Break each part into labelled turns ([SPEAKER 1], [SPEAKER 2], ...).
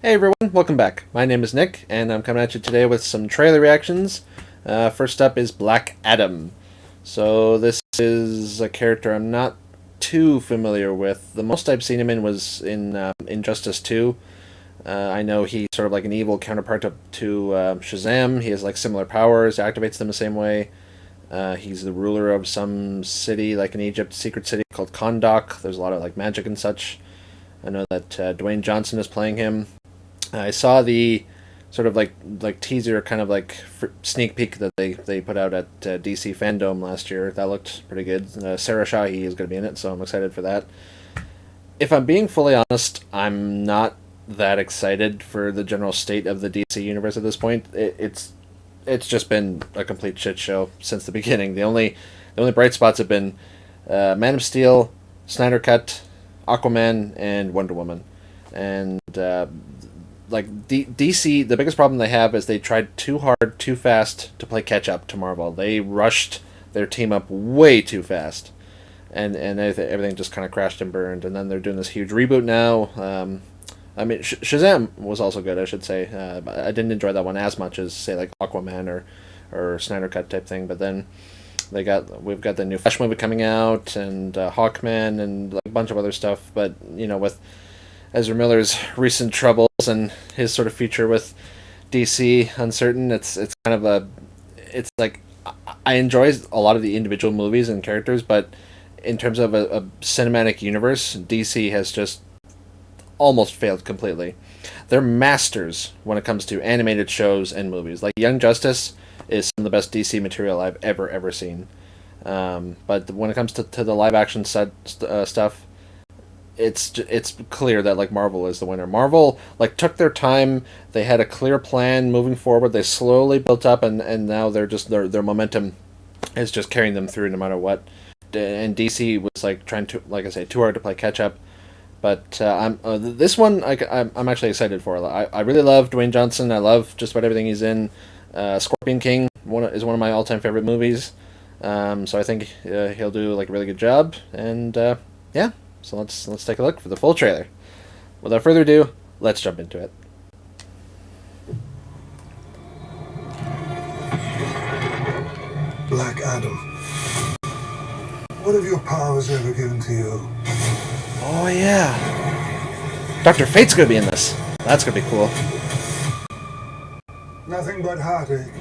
[SPEAKER 1] Hey everyone, welcome back. My name is Nick, and I'm coming at you today with some trailer reactions. First up is Black Adam. So this is a character I'm not too familiar with. The most I've seen him in was in Injustice 2. I know he's sort of like an evil counterpart to Shazam. He has like similar powers, activates them the same way. He's the ruler of some city, like in Egypt, secret city called Kahndaq. There's a lot of like magic and such. I know that Dwayne Johnson is playing him. I saw the sort of like teaser, kind of like sneak peek that they put out at DC Fandom last year. That looked pretty good. Sarah Shahi is going to be in it, so I'm excited for that. If I'm being fully honest, I'm not that excited for the general state of the DC universe at this point. It's just been a complete shit show since the beginning. The only bright spots have been Man of Steel, Snyder Cut, Aquaman, and Wonder Woman, and DC, the biggest problem they have is they tried too hard, too fast to play catch up to Marvel. They rushed their team up way too fast, and everything just kind of crashed and burned. And then they're doing this huge reboot now. Shazam was also good, I should say. I didn't enjoy that one as much as say like Aquaman or Snyder Cut type thing. But then we've got the new Flash movie coming out, and Hawkman, and like a bunch of other stuff. But with Ezra Miller's recent troubles and his sort of future with DC uncertain, it's kind of it's like I enjoy a lot of the individual movies and characters, but in terms of a cinematic universe, DC has just almost failed completely. They're masters when it comes to animated shows and movies. Like Young Justice is some of the best DC material I've ever seen. But when it comes to the live action stuff, it's clear that like Marvel is the winner. Marvel like took their time. They had a clear plan moving forward. They slowly built up, and now their momentum is just carrying them through no matter what. And DC was like trying to, like I say, too hard to play catch up. But this one I'm actually excited for. I really love Dwayne Johnson. I love just about everything he's in. Scorpion King is one of my all-time favorite movies. So I think he'll do like a really good job. And yeah. So let's take a look for the full trailer. Without further ado, let's jump into it.
[SPEAKER 2] Black Adam. What have your powers ever given to you?
[SPEAKER 1] Oh yeah. Dr. Fate's gonna be in this. That's gonna be cool.
[SPEAKER 2] Nothing but heartache.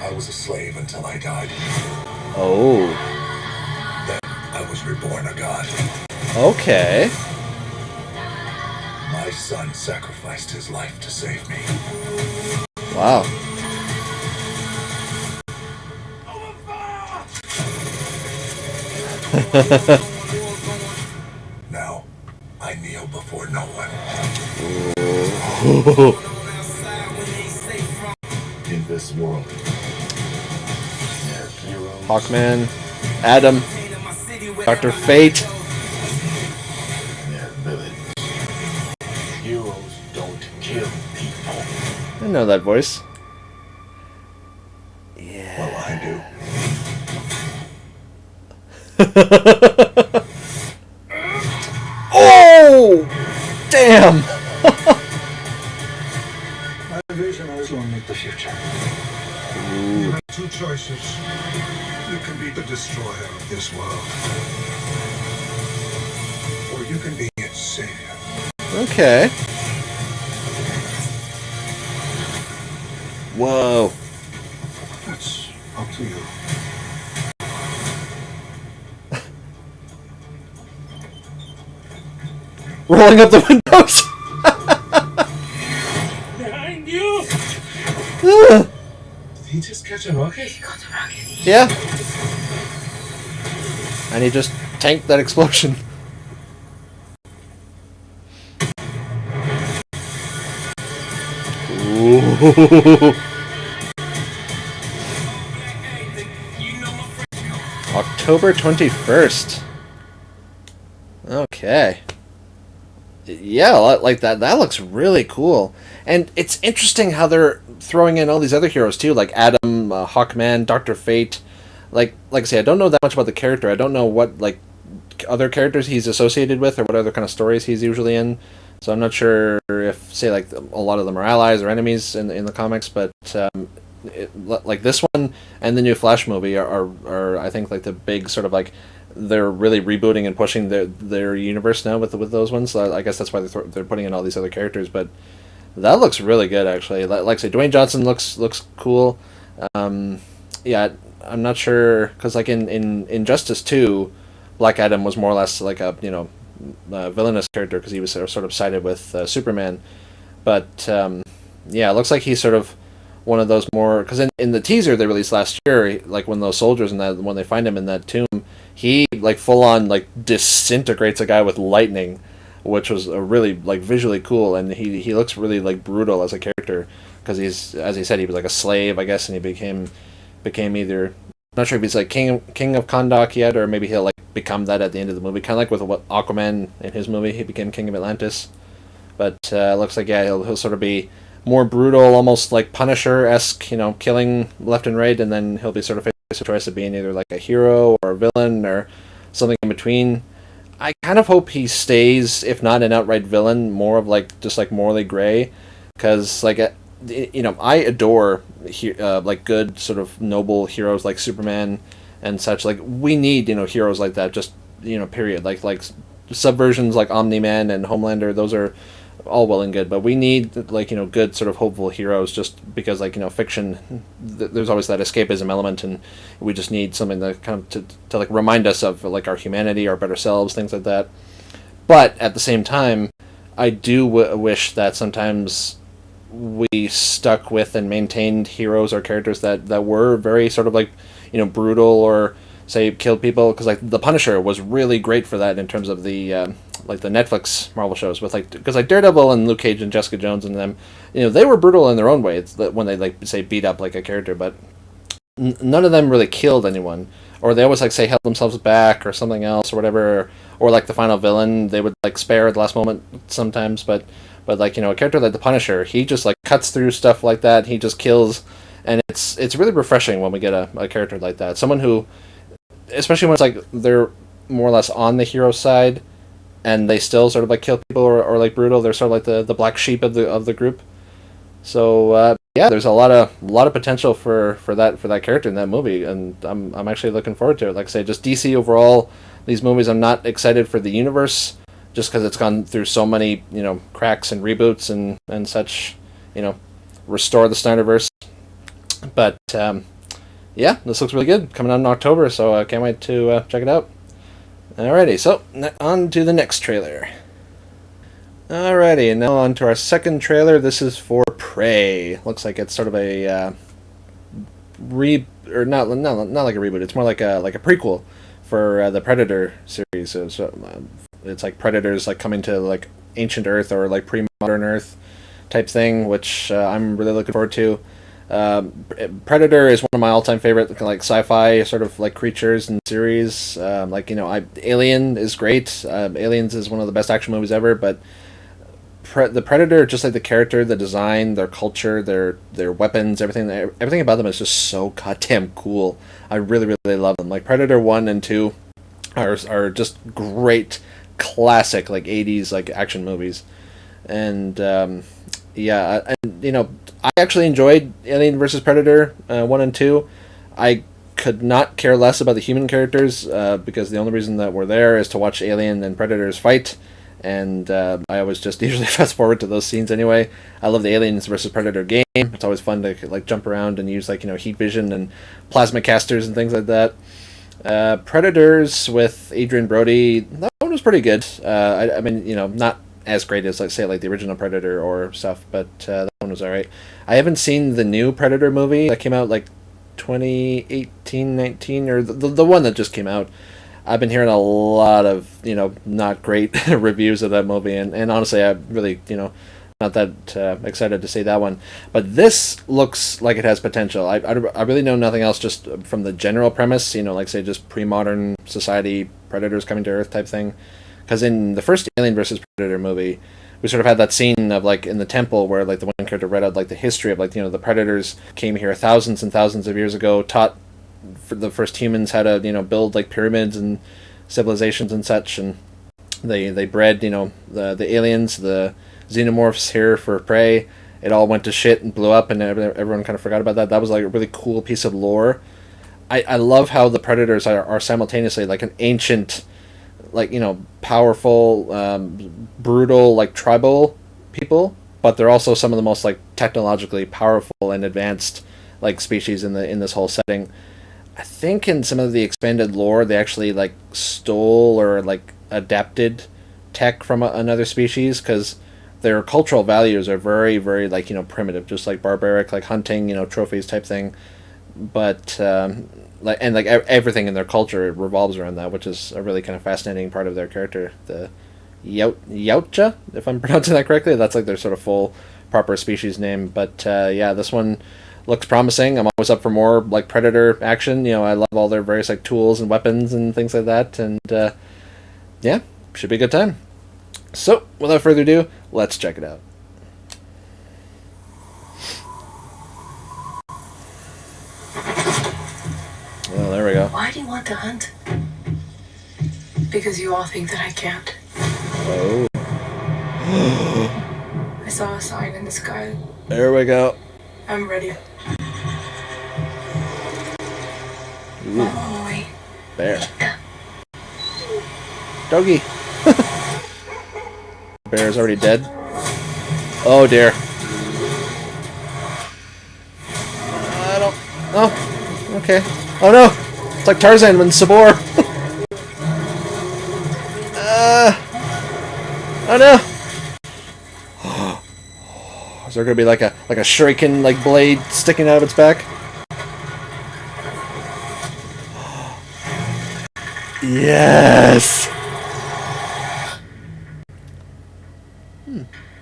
[SPEAKER 2] I was a slave until I died.
[SPEAKER 1] Oh.
[SPEAKER 2] I was reborn a god.
[SPEAKER 1] Okay.
[SPEAKER 2] My son sacrificed his life to save me.
[SPEAKER 1] Wow.
[SPEAKER 2] Now, I kneel before no one. In this world,
[SPEAKER 1] Hawkman, Adam, Dr. Fate.
[SPEAKER 2] they're villains. Heroes don't kill people.
[SPEAKER 1] I know that voice. Yeah.
[SPEAKER 2] Well, I do.
[SPEAKER 1] Oh! Damn!
[SPEAKER 2] My vision is to meet the future.
[SPEAKER 1] Ooh.
[SPEAKER 2] You have two choices. You can be the destroyer of this world, or you can be its savior.
[SPEAKER 1] Okay. Whoa.
[SPEAKER 2] That's up to you.
[SPEAKER 1] Rolling up the windows!
[SPEAKER 2] Behind you!
[SPEAKER 1] Did
[SPEAKER 2] he just catch a rocket?
[SPEAKER 3] He got a rocket.
[SPEAKER 1] Yeah. And he just tanked that explosion. Ooh. October 21st. Okay. Yeah, like that. That looks really cool. And it's interesting how they're throwing in all these other heroes too, like Adam, Hawkman, Dr. Fate. Like I say, I don't know that much about the character. I don't know what like other characters he's associated with or what other kind of stories he's usually in. So I'm not sure if, say, like a lot of them are allies or enemies in the comics, but like this one and the new Flash movie are I think like the big sort of like they're really rebooting and pushing their universe now with those ones. So I guess that's why they're putting in all these other characters. But that looks really good actually. Like I say, Dwayne Johnson looks cool. Yeah, I'm not sure because like in Injustice 2, Black Adam was more or less like a villainous character because he was sort of sided with Superman. But yeah, it looks like he's sort of one of those more because in the teaser they released last year, like when those soldiers and that when they find him in that tomb, he like full on like disintegrates a guy with lightning, which was a really like visually cool, and he looks really like brutal as a character because he's, as he said, he was like a slave I guess, and he became either, I'm not sure if he's like king of Kahndaq yet, or maybe he'll like become that at the end of the movie, kind of like with what Aquaman in his movie, he became king of Atlantis. But it looks like yeah, he'll sort of be more brutal, almost like Punisher-esque, killing left and right, and then he'll be sort of faced with a choice of being either like a hero or a villain or something in between. I kind of hope he stays, if not an outright villain, more of like just like morally gray, because like I adore like good sort of noble heroes like Superman and such. Like we need heroes like that. Just period. Like subversions like Omni-Man and Homelander. Those are all well and good, but we need like good sort of hopeful heroes. Just because like fiction, there's always that escapism element, and we just need something that kind of to like remind us of like our humanity, our better selves, things like that. But at the same time, I do wish that sometimes we stuck with and maintained heroes or characters that were very sort of like brutal or say killed people, because like the Punisher was really great for that in terms of the like the Netflix Marvel shows with like, because like Daredevil and Luke Cage and Jessica Jones and them, they were brutal in their own way. It's that when they like say beat up like a character, but none of them really killed anyone, or they always like say held themselves back or something else or whatever, or like the final villain they would like spare at the last moment sometimes, but like a character like the Punisher, he just like cuts through stuff like that, he just kills, and it's really refreshing when we get a character like that, someone who, especially when it's like they're more or less on the hero side and they still sort of like kill people or like brutal, they're sort of like the black sheep of the group. So yeah, there's a lot of potential for that character in that movie, and I'm actually looking forward to it. Like I say, just DC overall, these movies, I'm not excited for the universe just because it's gone through so many cracks and reboots and such, restore the Snyderverse. But yeah, this looks really good, coming out in October, so I can't wait to check it out. Alrighty, so on to the next trailer. Alrighty, and now on to our second trailer. This is for Prey. Looks like it's sort of a not like a reboot. It's more like a prequel for the Predator series. So it's like Predators like coming to like ancient Earth or like pre-modern Earth type thing, which I'm really looking forward to. Predator is one of my all-time favorite like sci-fi sort of like creatures and series. Alien is great. Aliens is one of the best action movies ever, but the Predator, just like the character, the design, their culture, their weapons, everything about them is just so goddamn cool. I really love them. Like Predator 1 and 2 are just great classic like 80s like action movies. And yeah, and I actually enjoyed Alien vs. Predator 1 and 2. I could not care less about the human characters because the only reason that we're there is to watch Alien and Predators fight, and I always just usually fast forward to those scenes anyway. I love the Aliens vs. Predator game. It's always fun to like jump around and use like heat vision and plasma casters and things like that. Predators with Adrian Brody, that one was pretty good. I mean not as great as like say like the original Predator or stuff, but that one was alright. I haven't seen the new Predator movie that came out like 2018-19, or the one that just came out. I've been hearing a lot of not great reviews of that movie, and honestly I really not that excited to see that one. But this looks like it has potential. I really know nothing else just from the general premise, like say just pre-modern society, predators coming to Earth type thing. Because in the first Alien vs. Predator movie, we sort of had that scene of like in the temple where like the one character read out like the history of like the predators came here thousands and thousands of years ago, taught for the first humans how to build like pyramids and civilizations and such, and they bred, the aliens, the xenomorphs here for prey. It all went to shit and blew up, and everyone kind of forgot about that. That was like a really cool piece of lore. I love how the predators are simultaneously like an ancient, like, powerful, brutal, like tribal people, but they're also some of the most like technologically powerful and advanced like species in this whole setting. I think in some of the expanded lore they actually like stole or like adapted tech from another species, because their cultural values are very, very like, primitive, just like barbaric, like hunting, trophies type thing. But everything in their culture revolves around that, which is a really kind of fascinating part of their character. The Yautja, if I'm pronouncing that correctly, that's like their sort of full proper species name. But yeah, this one looks promising. I'm always up for more like Predator action. I love all their various like tools and weapons and things like that. And yeah, should be a good time. So without further ado, let's check it out. Oh, there we go.
[SPEAKER 3] Why do you want to hunt? Because you all think that I can't.
[SPEAKER 1] Oh.
[SPEAKER 3] I saw a sign in the sky.
[SPEAKER 1] There we go.
[SPEAKER 3] I'm ready.
[SPEAKER 1] Ooh.
[SPEAKER 3] Oh,
[SPEAKER 1] Bear. Doggy. Bear is already dead. Oh dear. I don't. Oh. Okay. Oh no! It's like Tarzan when Sabor. Oh no! Is there gonna be like a shuriken like blade sticking out of its back? Yes.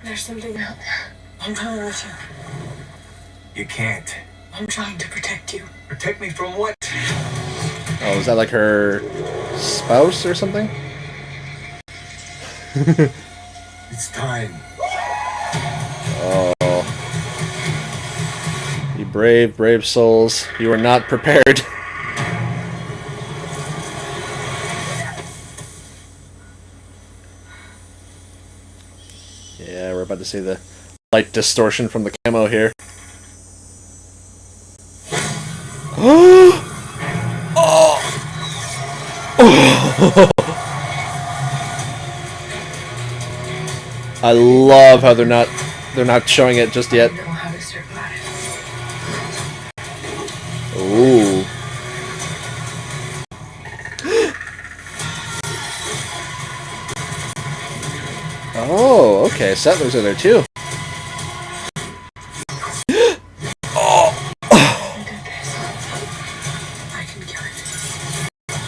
[SPEAKER 3] There's something out there. I'm coming with you.
[SPEAKER 2] You can't.
[SPEAKER 3] I'm trying to protect you.
[SPEAKER 2] Protect me from what?
[SPEAKER 1] Oh, is that like her spouse or something?
[SPEAKER 2] It's time.
[SPEAKER 1] Oh. You brave, brave souls. You are not prepared. Yeah, we're about to see the light distortion from the camo here. Oh! I love how they're not showing it just yet.
[SPEAKER 3] I know how to survive.
[SPEAKER 1] Ooh. Oh, okay. Settlers are there too.
[SPEAKER 3] I did this. I can kill it.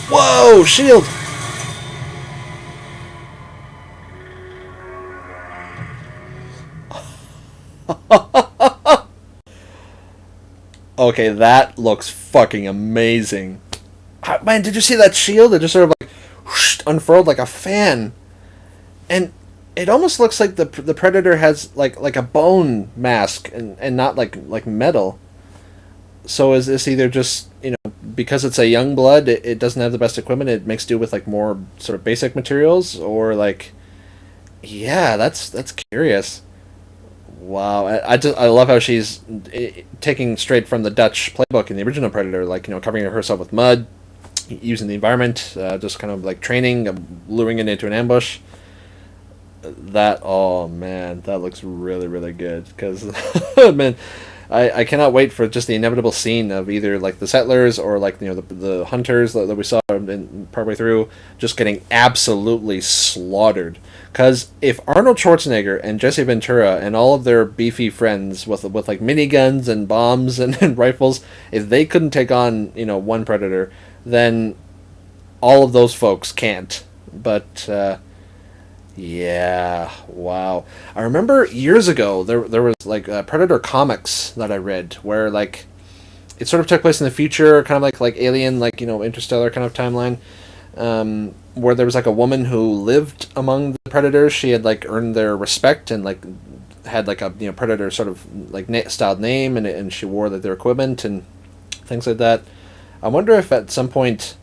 [SPEAKER 1] Whoa, shield. Okay, that looks fucking amazing. Man, did you see that shield? It just sort of like whoosh, unfurled like a fan. And it almost looks like the Predator has like a bone mask and not like metal. So is this either just, because it's a young blood, it doesn't have the best equipment, it makes do with like more sort of basic materials, or like, yeah, that's curious. Wow, I love how she's taking straight from the Dutch playbook in the original Predator, like, covering herself with mud, using the environment, just kind of like training, luring it into an ambush. Oh man, that looks really, really good, because, man, I cannot wait for just the inevitable scene of either like the settlers or like the hunters that we saw partway through just getting absolutely slaughtered. Because if Arnold Schwarzenegger and Jesse Ventura and all of their beefy friends with like miniguns and bombs and rifles, if they couldn't take on one Predator, then all of those folks can't. But yeah, wow. I remember years ago there was like Predator comics that I read where like it sort of took place in the future, kind of like Alien, like Interstellar kind of timeline, where there was like a woman who lived among the Predators. She had like earned their respect and like had like a Predator sort of like styled name, and she wore like their equipment and things like that. I wonder if at some point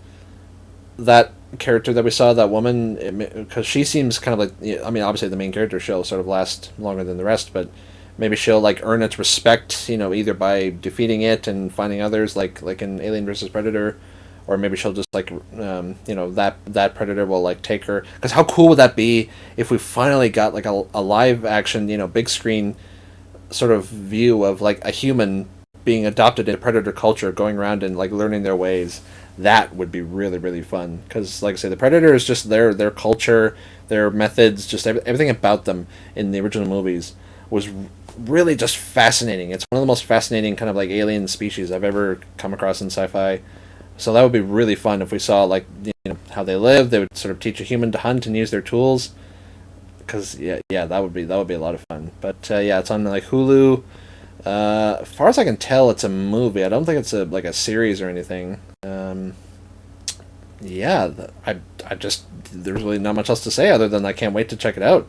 [SPEAKER 1] that character that we saw, that woman, because she seems kind of like, I mean, obviously the main character, she'll sort of last longer than the rest, but maybe she'll like earn its respect, either by defeating it and finding others, like in Alien versus Predator, or maybe she'll just like, that Predator will like take her. Because how cool would that be if we finally got like a live action, big screen sort of view of like a human being adopted into Predator culture, going around and like learning their ways. That would be really, really fun. Because, like I say, the Predator is just their culture, their methods, just everything about them in the original movies was really just fascinating. It's one of the most fascinating kind of like alien species I've ever come across in sci-fi. So that would be really fun if we saw like how they live. They would sort of teach a human to hunt and use their tools. Because yeah, that would be a lot of fun. But yeah, it's on like Hulu. As far as I can tell, it's a movie. I don't think it's a series or anything. Yeah, I just, there's really not much else to say other than I can't wait to check it out.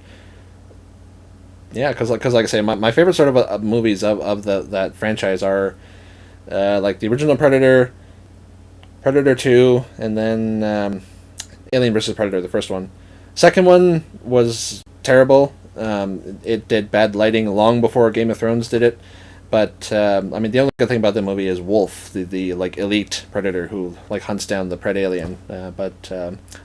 [SPEAKER 1] Yeah, because like I say, my favorite sort of movies of that franchise are like the original Predator, Predator 2, and then Alien vs. Predator, the first one. Second one was terrible. It did bad lighting long before Game of Thrones did it. But I mean, the only good thing about the movie is Wolf, the like elite predator who like hunts down the pred alien. But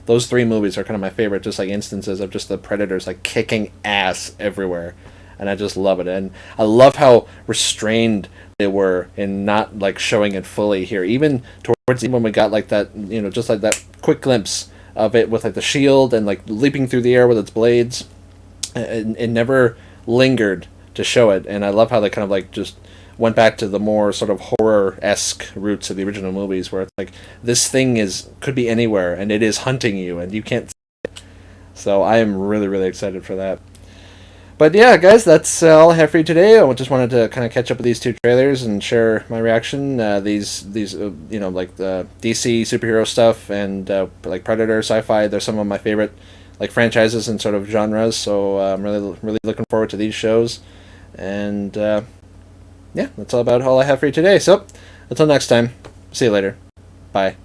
[SPEAKER 1] those three movies are kind of my favorite, just like instances of just the predators like kicking ass everywhere, and I just love it. And I love how restrained they were in not like showing it fully here, even towards the end when we got like that, just like that quick glimpse of it with like the shield and like leaping through the air with its blades. It never lingered to show it, and I love how they kind of like just went back to the more sort of horror-esque roots of the original movies, where it's like this thing could be anywhere and it is hunting you and you can't see it. So I am really, really excited for that. But yeah, guys, that's all I have for you today. I just wanted to kind of catch up with these two trailers and share my reaction. These like the DC superhero stuff and like Predator, sci-fi, they're some of my favorite like franchises and sort of genres. So I'm really, really looking forward to these shows. And yeah, that's all about all I have for you today. So until next time, see you later. Bye.